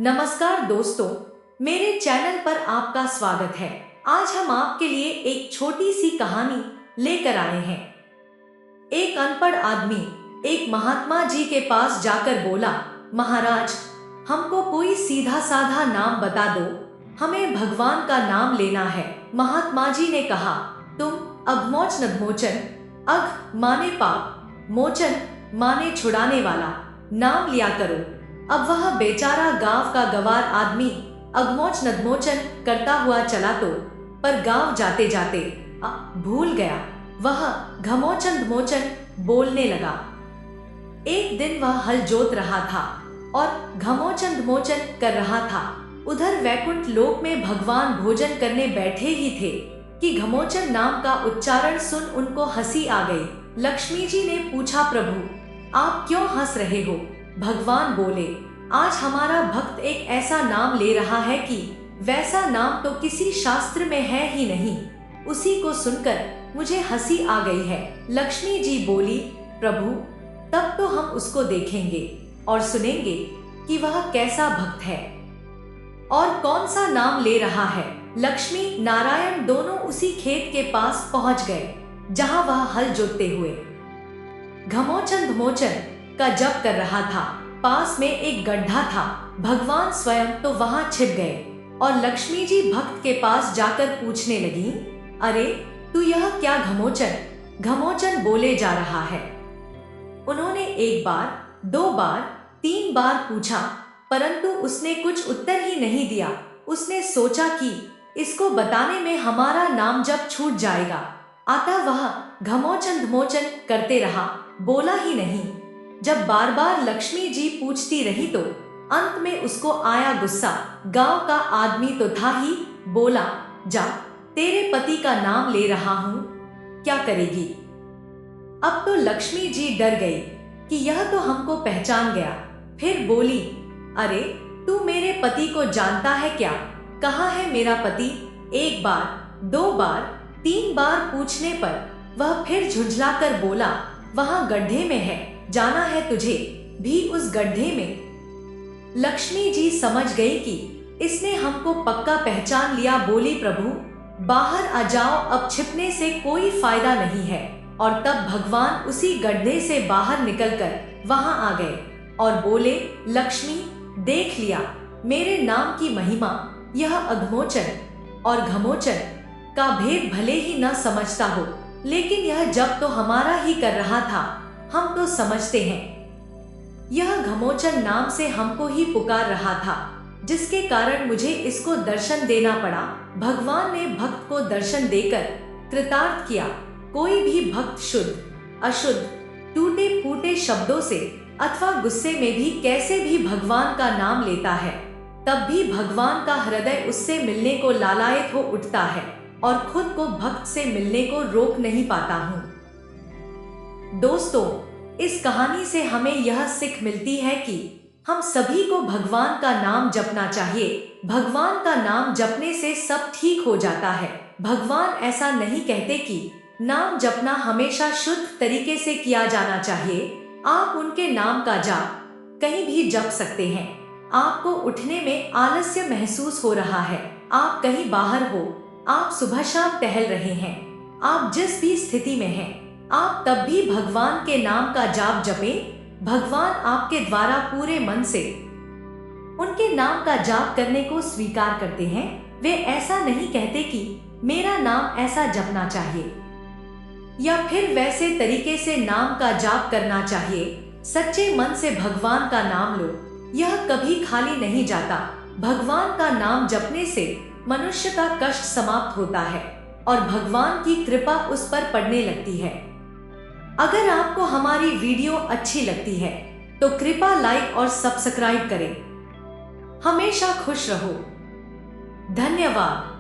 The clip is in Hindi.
नमस्कार दोस्तों, मेरे चैनल पर आपका स्वागत है। आज हम आपके लिए एक छोटी सी कहानी लेकर आए हैं। एक अनपढ़ आदमी एक महात्मा जी के पास जाकर बोला, महाराज, हमको कोई सीधा साधा नाम बता दो, हमें भगवान का नाम लेना है। महात्मा जी ने कहा, तुम अघमोच नघमोचन, अघ माने पाप, मोचन माने छुड़ाने वाला नाम लिया करो। अब वह बेचारा गांव का गवार आदमी अघमोच नघमोचन करता हुआ चला तो, पर गांव जाते जाते भूल गया। वह घमोचन घमोचन बोलने लगा। एक दिन वह हल जोत रहा था और घमोचन घमोचन कर रहा था। उधर वैकुंठ लोक में भगवान भोजन करने बैठे ही थे कि घमोचन नाम का उच्चारण सुन उनको हंसी आ गई। लक्ष्मी जी ने पूछा, प्रभु आप क्यों हंस रहे हो? भगवान बोले, आज हमारा भक्त एक ऐसा नाम ले रहा है कि वैसा नाम तो किसी शास्त्र में है ही नहीं। उसी को सुनकर मुझे हंसी आ गई है। लक्ष्मी जी बोली, प्रभु तब तो हम उसको देखेंगे और सुनेंगे कि वह कैसा भक्त है और कौन सा नाम ले रहा है। लक्ष्मी नारायण दोनों उसी खेत के पास पहुंच गए जहां वह हल जोतते हुए घमोचन घमोचन का जप कर रहा था। पास में एक गड्ढा था। भगवान स्वयं तो वहां छिप गए और लक्ष्मी जी भक्त के पास जाकर पूछने लगी, अरे तू यह क्या घमोचन घमोचन बोले जा रहा है? उन्होंने एक बार, दो बार, तीन बार पूछा, परंतु उसने कुछ उत्तर ही नहीं दिया। उसने सोचा कि इसको बताने में हमारा नाम जब छूट जाएगा, अतः वह घमोचन घमोचन करते रहा, बोला ही नहीं। जब बार बार लक्ष्मी जी पूछती रही तो अंत में उसको आया गुस्सा। गांव का आदमी तो था ही, बोला, जा, तेरे पति का नाम ले रहा हूं, क्या करेगी? अब तो लक्ष्मी जी डर गई कि यह तो हमको पहचान गया। फिर बोली, अरे तू मेरे पति को जानता है क्या? कहाँ है मेरा पति? एक बार, दो बार, तीन बार पूछने पर वह फिर झुंझलाकर बोला, वहां गड्ढे में है, जाना है तुझे भी उस गड्ढे में। लक्ष्मी जी समझ गई कि इसने हमको पक्का पहचान लिया। बोली, प्रभु बाहर आ जाओ, अब छिपने से कोई फायदा नहीं है। और तब भगवान उसी गड्ढे से बाहर निकलकर वहां आ गए और बोले, लक्ष्मी देख लिया मेरे नाम की महिमा। यह अघमोचन और घमोचन का भेद भले ही न समझता हो, लेकिन यह जब तो हमारा ही कर रहा था, हम तो समझते हैं। यह घमोचन नाम से हमको ही पुकार रहा था, जिसके कारण मुझे इसको दर्शन देना पड़ा। भगवान ने भक्त को दर्शन देकर कृतार्थ किया। कोई भी भक्त शुद्ध, अशुद्ध, टूटे फूटे शब्दों से अथवा गुस्से में भी कैसे भी भगवान का नाम लेता है, तब भी भगवान का हृदय उससे मिलने को लालायित हो उठता है और खुद को भक्त से मिलने को रोक नहीं पाता हूँ। दोस्तों, इस कहानी से हमें यह सीख मिलती है कि हम सभी को भगवान का नाम जपना चाहिए। भगवान का नाम जपने से सब ठीक हो जाता है। भगवान ऐसा नहीं कहते कि नाम जपना हमेशा शुद्ध तरीके से किया जाना चाहिए। आप उनके नाम का जाप कहीं भी जप सकते हैं। आपको उठने में आलस्य महसूस हो रहा है, आप कहीं बाहर हो, आप सुबह शाम टहल रहे हैं, आप जिस भी स्थिति में हैं, आप तब भी भगवान के नाम का जाप जपें। भगवान आपके द्वारा पूरे मन से उनके नाम का जाप करने को स्वीकार करते हैं। वे ऐसा नहीं कहते कि मेरा नाम ऐसा जपना चाहिए या फिर वैसे तरीके से नाम का जाप करना चाहिए। सच्चे मन से भगवान का नाम लो, यह कभी खाली नहीं जाता। भगवान का नाम जपने से मनुष्य का कष्ट समाप्त होता है और भगवान की कृपा उस पर पड़ने लगती है। अगर आपको हमारी वीडियो अच्छी लगती है तो कृपया लाइक और सब्सक्राइब करें। हमेशा खुश रहो। धन्यवाद।